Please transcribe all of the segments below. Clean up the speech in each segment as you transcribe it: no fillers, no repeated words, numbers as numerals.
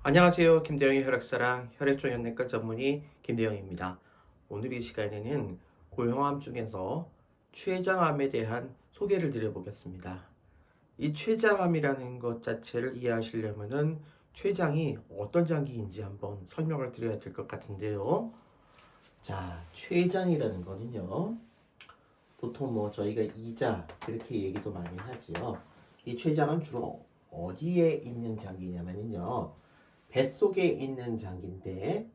안녕하세요. 김대영의 혈액사랑 혈액종양내과 전문의 김대영입니다. 오늘 이 시간에는 고형암 중에서 췌장암에 대한 소개를 드려보겠습니다. 이 췌장암이라는 것 자체를 이해하시려면은 췌장이 어떤 장기인지 한번 설명을 드려야 될 것 같은데요. 자, 췌장이라는 거는요. 보통 저희가 이자 그렇게 얘기도 많이 하지요. 이 췌장은 주로 어디에 있는 장기냐면요. 뱃속에 있는 장기인데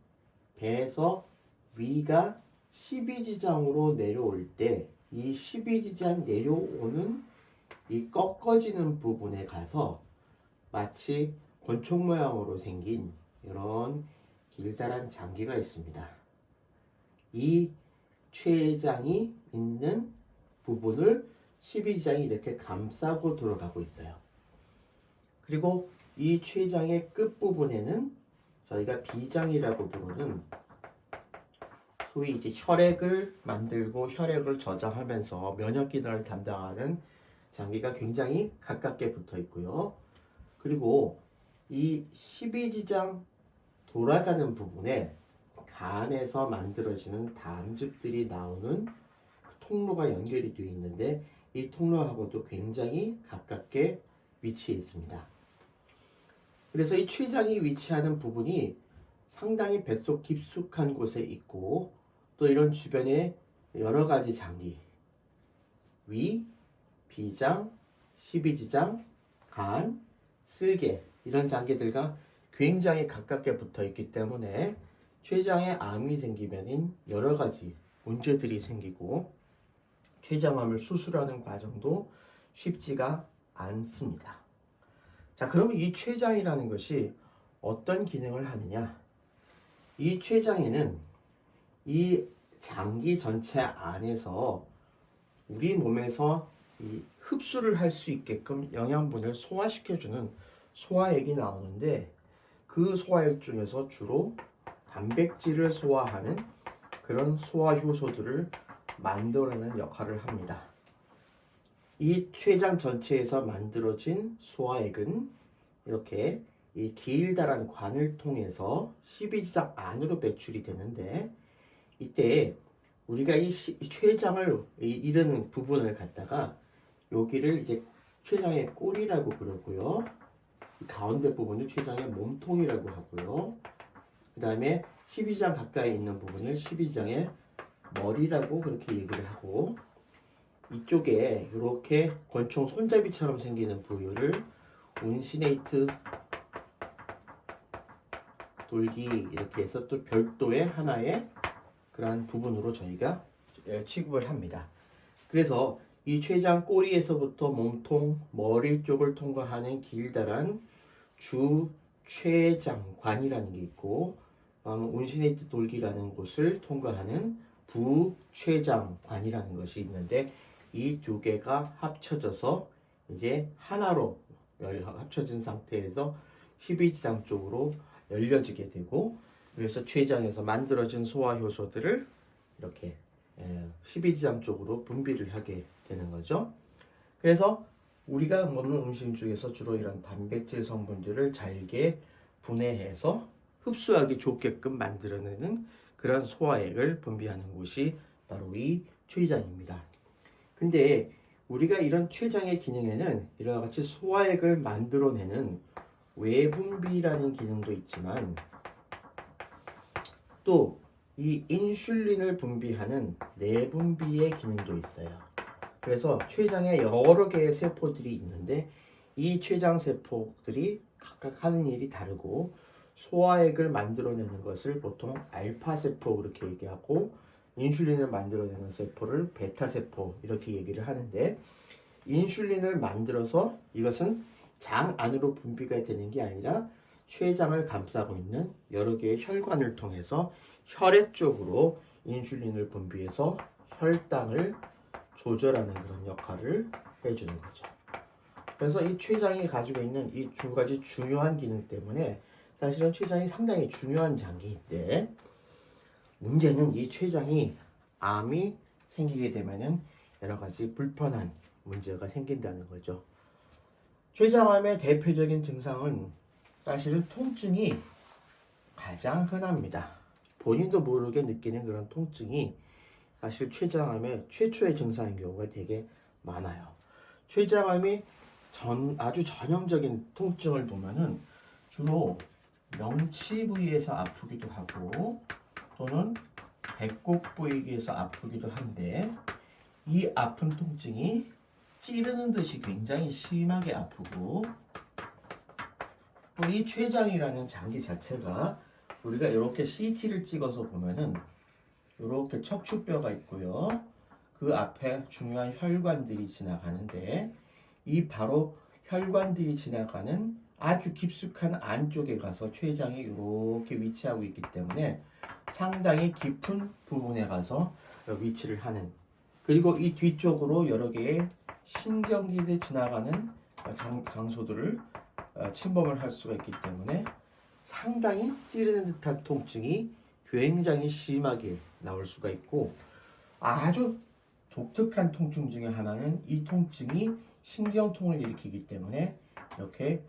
배에서 위가 12지장으로 내려올 때 이 12지장 내려오는 이 꺾어지는 부분에 가서 마치 권총 모양으로 생긴 이런 길다란 장기가 있습니다. 이 췌장이 있는 부분을 12지장이 이렇게 감싸고 들어가고 있어요. 그리고 이 췌장의 끝부분에는 저희가 비장이라고 부르는 소위 이제 혈액을 만들고 혈액을 저장하면서 면역 기능을 담당하는 장기가 굉장히 가깝게 붙어 있고요. 그리고 이 12지장 돌아가는 부분에 간에서 만들어지는 담즙들이 나오는 통로가 연결이 되어 있는데 이 통로하고도 굉장히 가깝게 위치해 있습니다. 그래서 이 췌장이 위치하는 부분이 상당히 뱃속 깊숙한 곳에 있고 또 이런 주변에 여러 가지 장기, 위, 비장, 십이지장, 간, 쓸개 이런 장기들과 굉장히 가깝게 붙어 있기 때문에 췌장에 암이 생기면 여러 가지 문제들이 생기고 췌장암을 수술하는 과정도 쉽지가 않습니다. 자, 그러면 이 췌장이라는 것이 어떤 기능을 하느냐? 이 췌장에는 이 장기 전체 안에서 우리 몸에서 이 흡수를 할 수 있게끔 영양분을 소화시켜주는 소화액이 나오는데 그 소화액 중에서 주로 단백질을 소화하는 그런 소화 효소들을 만들어내는 역할을 합니다. 이 췌장 전체에서 만들어진 소화액은 이렇게 이 길다란 관을 통해서 12지장 안으로 배출이 되는데 이때 우리가 이 췌장을 이르는 부분을 갖다가 여기를 이제 췌장의 꼬리라고 그러고요. 가운데 부분을 췌장의 몸통이라고 하고요. 그 다음에 12지장 가까이 있는 부분을 12지장의 머리라고 그렇게 얘기를 하고 이쪽에 이렇게 권총 손잡이처럼 생기는 부위를 운시네이트 돌기 이렇게 해서 또 별도의 하나의 그러한 부분으로 저희가 취급을 합니다. 그래서 이 췌장 꼬리에서부터 몸통, 머리 쪽을 통과하는 길다란 주췌장관이라는 게 있고 운시네이트 돌기라는 곳을 통과하는 부췌장관이라는 것이 있는데 이 두 개가 합쳐져서 이제 하나로 합쳐진 상태에서 12지장 쪽으로 열려지게 되고 그래서 췌장에서 만들어진 소화 효소들을 이렇게 12지장 쪽으로 분비를 하게 되는 거죠. 그래서 우리가 먹는 음식 중에서 주로 이런 단백질 성분들을 잘게 분해해서 흡수하기 좋게끔 만들어내는 그런 소화액을 분비하는 곳이 바로 이 췌장입니다. 근데 우리가 이런 췌장의 기능에는 이와 같이 소화액을 만들어내는 외분비라는 기능도 있지만 또 이 인슐린을 분비하는 내분비의 기능도 있어요. 그래서 췌장에 여러 개의 세포들이 있는데 이 췌장 세포들이 각각 하는 일이 다르고 소화액을 만들어내는 것을 보통 알파 세포 그렇게 얘기하고 인슐린을 만들어내는 세포를 베타 세포 이렇게 얘기를 하는데 인슐린을 만들어서 이것은 장 안으로 분비가 되는 게 아니라 췌장을 감싸고 있는 여러 개의 혈관을 통해서 혈액 쪽으로 인슐린을 분비해서 혈당을 조절하는 그런 역할을 해주는 거죠. 그래서 이 췌장이 가지고 있는 이 두 가지 중요한 기능 때문에 사실은 췌장이 상당히 중요한 장기인데 문제는 이 췌장이 암이 생기게 되면은 여러 가지 불편한 문제가 생긴다는 거죠. 췌장암의 대표적인 증상은 사실은 통증이 가장 흔합니다. 본인도 모르게 느끼는 그런 통증이 사실 췌장암의 최초의 증상인 경우가 되게 많아요. 췌장암이 아주 전형적인 통증을 보면은 주로 명치 부위에서 아프기도 하고 또는 배꼽 부위에서 아프기도 한데 이 아픈 통증이 찌르는 듯이 굉장히 심하게 아프고 또 이 췌장이라는 장기 자체가 우리가 이렇게 CT를 찍어서 보면은 이렇게 척추뼈가 있고요. 그 앞에 중요한 혈관들이 지나가는데 이 바로 혈관들이 지나가는 아주 깊숙한 안쪽에 가서 췌장이 이렇게 위치하고 있기 때문에 상당히 깊은 부분에 가서 위치를 하는 그리고 이 뒤쪽으로 여러 개의 신경기들이 지나가는 장소들을 침범을 할 수가 있기 때문에 상당히 찌르는 듯한 통증이 굉장히 심하게 나올 수가 있고 아주 독특한 통증 중에 하나는 이 통증이 신경통을 일으키기 때문에 이렇게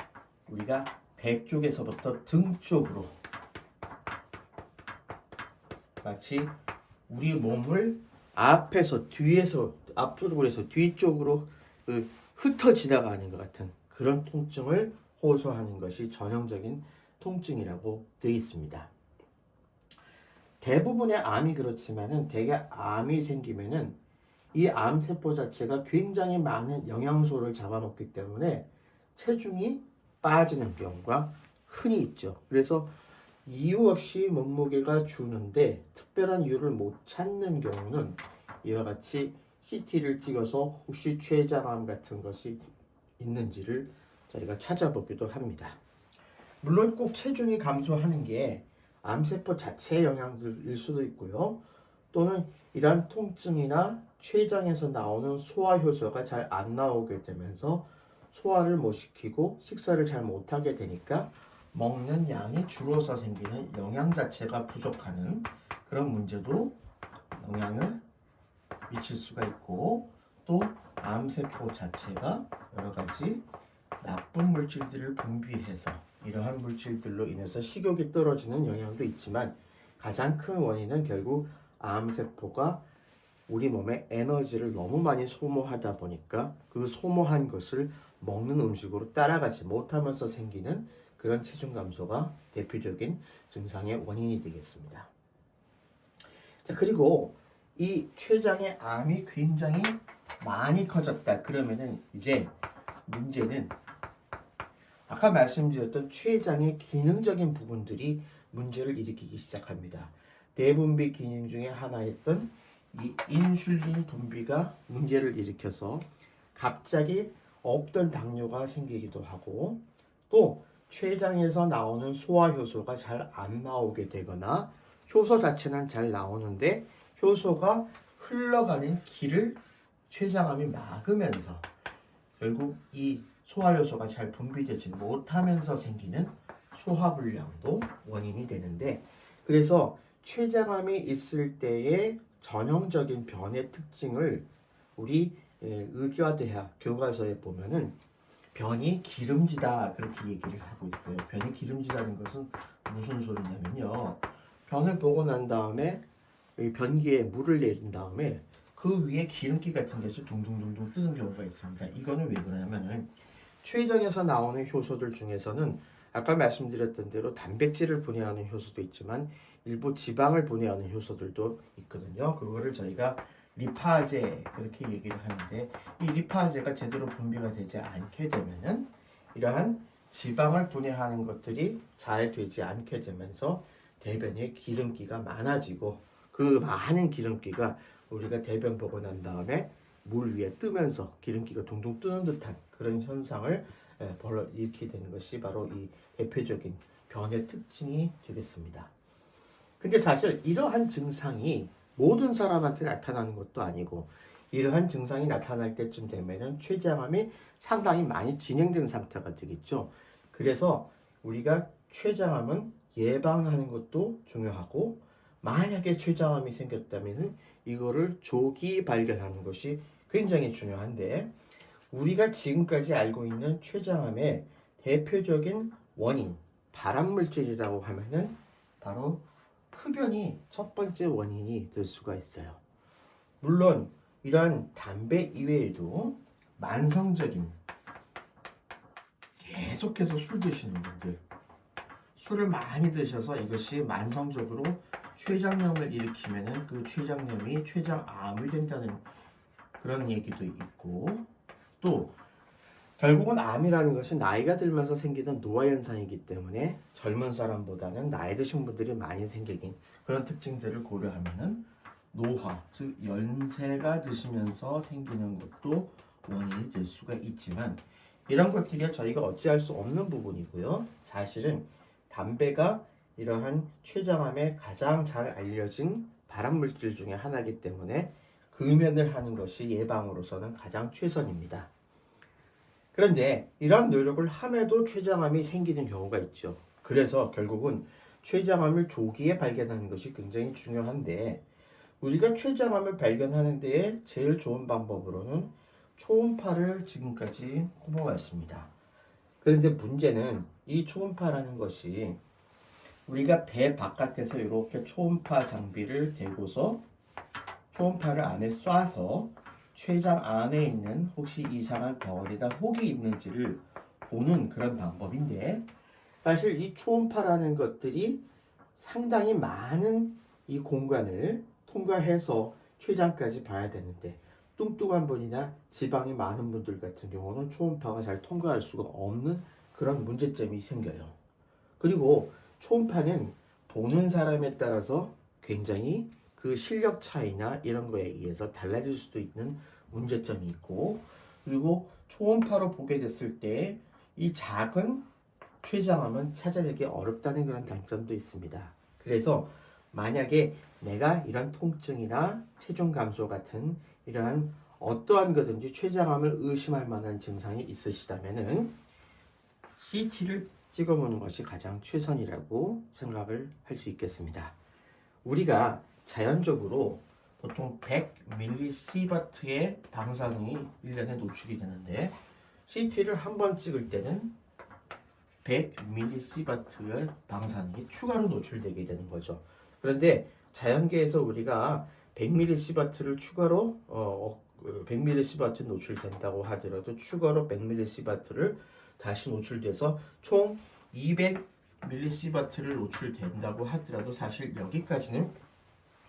우리가 배 쪽에서부터 등 쪽으로 마치 우리 몸을 앞에서 뒤에서 앞으로 해서 뒤쪽으로 흩어 지나가는 것 같은 그런 통증을 호소하는 것이 전형적인 통증이라고 되어 있습니다. 대부분의 암이 그렇지만은 대개 암이 생기면은 이 암세포 자체가 굉장히 많은 영양소를 잡아먹기 때문에 체중이 빠지는 경우가 흔히 있죠. 그래서 이유 없이 몸무게가 주는데 특별한 이유를 못 찾는 경우는 이와 같이 CT를 찍어서 혹시 췌장암 같은 것이 있는지를 저희가 찾아보기도 합니다. 물론 꼭 체중이 감소하는 게 암세포 자체의 영향일 수도 있고요. 또는 이러한 통증이나 췌장에서 나오는 소화효소가 잘 안 나오게 되면서 소화를 못 시키고 식사를 잘 못하게 되니까 먹는 양이 줄어서 생기는 영양 자체가 부족하는 그런 문제도 영향을 미칠 수가 있고 또 암세포 자체가 여러 가지 나쁜 물질들을 분비해서 이러한 물질들로 인해서 식욕이 떨어지는 영향도 있지만 가장 큰 원인은 결국 암세포가 우리 몸에 에너지를 너무 많이 소모하다 보니까 그 소모한 것을 먹는 음식으로 따라가지 못하면서 생기는 그런 체중 감소가 대표적인 증상의 원인이 되겠습니다. 자, 그리고 이 췌장의 암이 굉장히 많이 커졌다. 그러면은 이제 문제는 아까 말씀드렸던 췌장의 기능적인 부분들이 문제를 일으키기 시작합니다. 대분비 기능 중에 하나였던 이 인슐린 분비가 문제를 일으켜서 갑자기 없던 당뇨가 생기기도 하고 또 췌장에서 나오는 소화효소가 잘 안 나오게 되거나 효소 자체는 잘 나오는데 효소가 흘러가는 길을 췌장암이 막으면서 결국 이 소화효소가 잘 분비되지 못하면서 생기는 소화불량도 원인이 되는데 그래서 췌장암이 있을 때의 전형적인 변의 특징을 우리 의과대학 교과서에 보면은 변이 기름지다 그렇게 얘기를 하고 있어요. 변이 기름지다는 것은 무슨 소리냐면요. 변을 보고 난 다음에 변기에 물을 내린 다음에 그 위에 기름기 같은 것이 둥둥둥둥 뜨는 경우가 있습니다. 이거는 왜 그러냐면은 췌장에서 나오는 효소들 중에서는 아까 말씀드렸던 대로 단백질을 분해하는 효소도 있지만 일부 지방을 분해하는 효소들도 있거든요. 그거를 저희가 리파제 그렇게 얘기를 하는데 이 리파제가 제대로 분비가 되지 않게 되면은 이러한 지방을 분해하는 것들이 잘 되지 않게 되면서 대변에 기름기가 많아지고 그 많은 기름기가 우리가 대변 보고 난 다음에 물 위에 뜨면서 기름기가 둥둥 뜨는 듯한 그런 현상을 일으키게 되는 것이 바로 이 대표적인 변의 특징이 되겠습니다. 근데 사실 이러한 증상이 모든 사람한테 나타나는 것도 아니고 이러한 증상이 나타날 때쯤 되면은 췌장암이 상당히 많이 진행된 상태가 되겠죠. 그래서 우리가 췌장암은 예방하는 것도 중요하고 만약에 췌장암이 생겼다면은 이거를 조기 발견하는 것이 굉장히 중요한데 우리가 지금까지 알고 있는 췌장암의 대표적인 원인 발암물질이라고 하면은 바로 흡연이 첫 번째 원인이 될 수가 있어요. 물론 이러한 담배 이외에도 만성적인 계속해서 술 드시는 분들, 술을 많이 드셔서 이것이 만성적으로 췌장염을 일으키면은 그 췌장염이 췌장암이 된다는 그런 얘기도 있고, 또 결국은 암이라는 것이 나이가 들면서 생기는 노화 현상이기 때문에 젊은 사람보다는 나이 드신 분들이 많이 생기긴 그런 특징들을 고려하면은 노화, 즉 연세가 드시면서 생기는 것도 원인이 될 수가 있지만, 이런 것들이 저희가 어찌할 수 없는 부분이고요. 사실은 담배가 이러한 췌장암에 가장 잘 알려진 발암물질 중에 하나이기 때문에 금연을 하는 것이 예방으로서는 가장 최선입니다. 그런데 이런 노력을 함에도 췌장암이 생기는 경우가 있죠. 그래서 결국은 췌장암을 조기에 발견하는 것이 굉장히 중요한데, 우리가 췌장암을 발견하는 데에 제일 좋은 방법으로는 초음파를 지금까지 꼽아왔습니다. 그런데 문제는 이 초음파라는 것이 우리가 배 바깥에서 이렇게 초음파 장비를 대고서 초음파를 안에 쏴서 췌장 안에 있는 혹시 이상한 덩어리나 혹이 있는지를 보는 그런 방법인데, 사실 이 초음파라는 것들이 상당히 많은 이 공간을 통과해서 췌장까지 봐야 되는데, 뚱뚱한 분이나 지방이 많은 분들 같은 경우는 초음파가 잘 통과할 수가 없는 그런 문제점이 생겨요. 그리고 초음파는 보는 사람에 따라서 굉장히 그 실력 차이나 이런 거에 의해서 달라질 수도 있는 문제점이 있고, 그리고 초음파로 보게 됐을 때 이 작은 췌장암은 찾아내기 어렵다는 그런 단점도 있습니다. 그래서 만약에 내가 이런 통증이나 체중 감소 같은 이러한 어떠한 거든지 췌장암을 의심할 만한 증상이 있으시다면은 CT를 찍어보는 것이 가장 최선이라고 생각을 할 수 있겠습니다. 우리가 자연적으로 보통 100mS의 방사능이 1년에 노출이 되는데, CT를 한 번 찍을 때는 100mS의 방사능이 추가로 노출되게 되는 거죠. 그런데 자연계에서 우리가 100mS를 추가로 100mS 노출된다고 하더라도 추가로 100mS를 다시 노출돼서 총 200mS를 노출된다고 하더라도 사실 여기까지는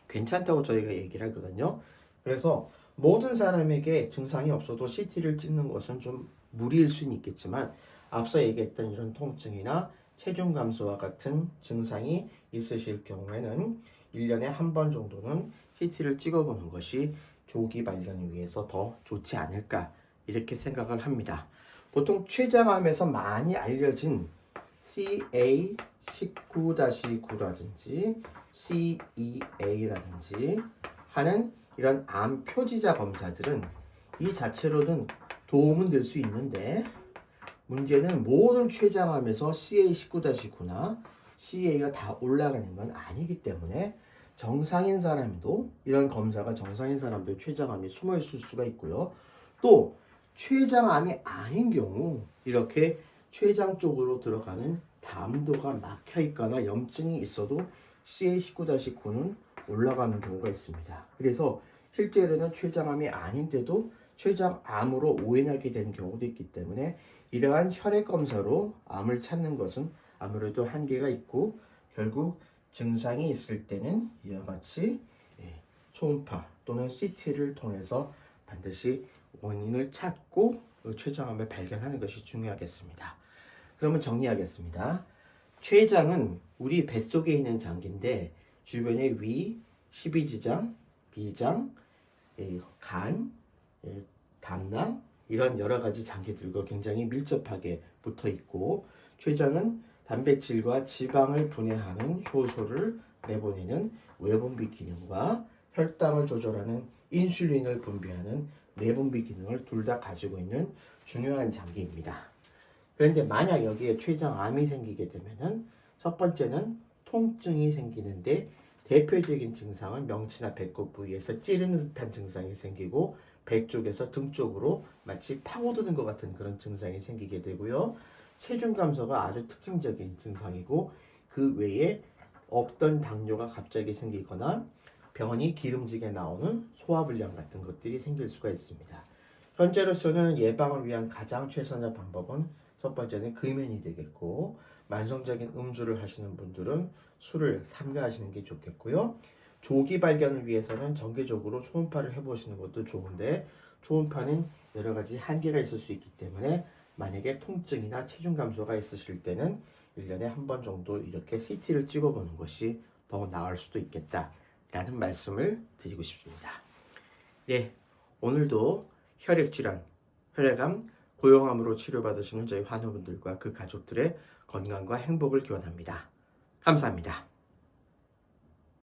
괜찮다고 저희가 얘기를 하거든요. 그래서 모든 사람에게 증상이 없어도 CT를 찍는 것은 좀 무리일 수는 있겠지만, 앞서 얘기했던 이런 통증이나 체중 감소와 같은 증상이 있으실 경우에는 1년에 한 번 정도는 CT를 찍어보는 것이 조기 발견을 위해서 더 좋지 않을까 이렇게 생각을 합니다. 보통 췌장암에서 많이 알려진 CA19-9라든지 CEA라든지 하는 이런 암 표지자 검사들은 이 자체로는 도움은 될 수 있는데, 문제는 모든 췌장암에서 CA19-9나 CA가 다 올라가는 건 아니기 때문에 정상인 사람도 이런 검사가 정상인 사람도 췌장암이 숨어 있을 수가 있고요. 또 췌장암이 아닌 경우 이렇게 췌장 쪽으로 들어가는 담도가 막혀 있거나 염증이 있어도 CA19-9는 올라가는 경우가 있습니다. 그래서 실제로는 췌장암이 아닌데도 췌장암으로 오인하게 되는 경우도 있기 때문에 이러한 혈액 검사로 암을 찾는 것은 아무래도 한계가 있고, 결국 증상이 있을 때는 이와 같이 초음파 또는 CT를 통해서 반드시 원인을 찾고 췌장암을 발견하는 것이 중요하겠습니다. 그러면 정리하겠습니다. 췌장은 우리 뱃속에 있는 장기인데, 주변에 위, 십이지장, 비장, 간, 담낭 이런 여러 가지 장기들과 굉장히 밀접하게 붙어 있고, 췌장은 단백질과 지방을 분해하는 효소를 내보내는 외분비 기능과 혈당을 조절하는 인슐린을 분비하는 내분비 기능을 둘 다 가지고 있는 중요한 장기입니다. 그런데 만약 여기에 췌장암이 생기게 되면은 첫 번째는 통증이 생기는데, 대표적인 증상은 명치나 배꼽 부위에서 찌르는 듯한 증상이 생기고, 배 쪽에서 등 쪽으로 마치 파고드는 것 같은 그런 증상이 생기게 되고요. 체중 감소가 아주 특징적인 증상이고 그 외에 없던 당뇨가 갑자기 생기거나 변이 기름지게 나오는 소화불량 같은 것들이 생길 수가 있습니다. 현재로서는 예방을 위한 가장 최선의 방법은 첫 번째는 금연이 되겠고 만성적인 음주를 하시는 분들은 술을 삼가하시는 게 좋겠고요. 조기 발견을 위해서는 정기적으로 초음파를 해보시는 것도 좋은데 초음파는 여러 가지 한계가 있을 수 있기 때문에 만약에 통증이나 체중 감소가 있으실 때는 1년에 한 번 정도 이렇게 CT를 찍어보는 것이 더 나을 수도 있겠다라는 말씀을 드리고 싶습니다. 네, 오늘도 혈액질환, 혈액암, 고용암으로 치료받으시는 저희 환우분들과 그 가족들의 건강과 행복을 기원합니다. 감사합니다.